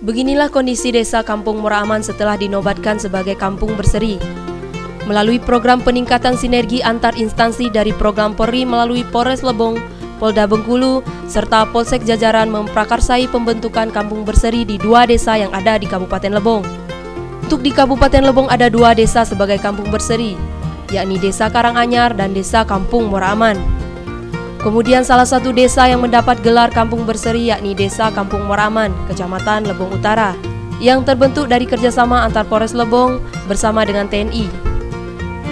Beginilah kondisi desa Kampung Muara Aman setelah dinobatkan sebagai kampung berseri. Melalui program peningkatan sinergi antar instansi dari program Polri melalui Polres Lebong, Polda Bengkulu, serta Polsek jajaran memprakarsai pembentukan kampung berseri di 2 desa yang ada di Kabupaten Lebong. Untuk di Kabupaten Lebong ada 2 desa sebagai kampung berseri, yakni Desa Karanganyar dan Desa Kampung Muara Aman. Kemudian salah satu desa yang mendapat gelar kampung berseri yakni Desa Kampung Muara Aman, Kecamatan Lebong Utara, yang terbentuk dari kerjasama antar Polres Lebong bersama dengan TNI.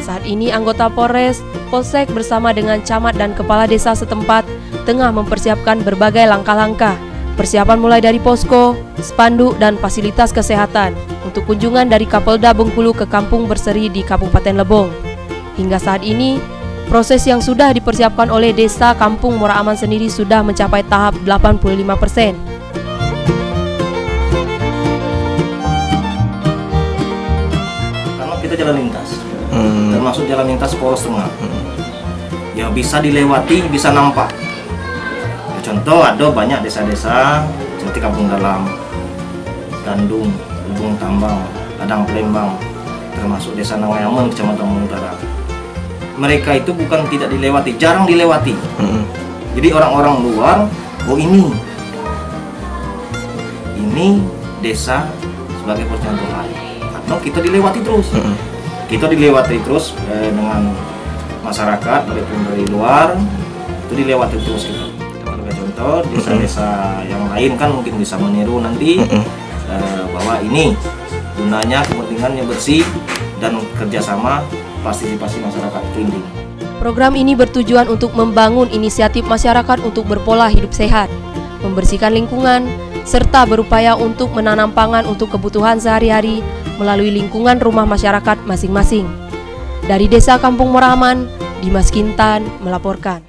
Saat ini anggota Polres, Polsek bersama dengan camat dan kepala desa setempat tengah mempersiapkan berbagai langkah-langkah. Persiapan mulai dari posko, spanduk, dan fasilitas kesehatan untuk kunjungan dari Kapolda Bengkulu ke kampung berseri di Kabupaten Lebong. Hingga saat ini, proses yang sudah dipersiapkan oleh Desa Kampung Muara Aman sendiri sudah mencapai tahap 85%. Karena kita jalan lintas, termasuk jalan lintas poros tengah, ya bisa dilewati, bisa nampak. Ya, contoh ada banyak desa-desa seperti Kampung Dalam, Gandung, Lebong Tambang, Ladang Palembang, termasuk Desa Nangayaman, Kecamatan Lebong Utara. Mereka itu bukan tidak dilewati, jarang dilewati. Jadi orang-orang luar, oh ini desa sebagai percontohan. Karena kita dilewati terus. Kita dilewati terus dengan masyarakat, walaupun dari luar, itu dilewati terus kita. Sebagai contoh, desa-desa yang lain kan mungkin bisa meniru nanti bahwa ini gunanya kepentingannya bersih dan kerjasama partisipasi masyarakat penting. Program ini bertujuan untuk membangun inisiatif masyarakat untuk berpola hidup sehat, membersihkan lingkungan, serta berupaya untuk menanam pangan untuk kebutuhan sehari-hari melalui lingkungan rumah masyarakat masing-masing. Dari Desa Kampung Muara Aman, Dimas Kintan melaporkan.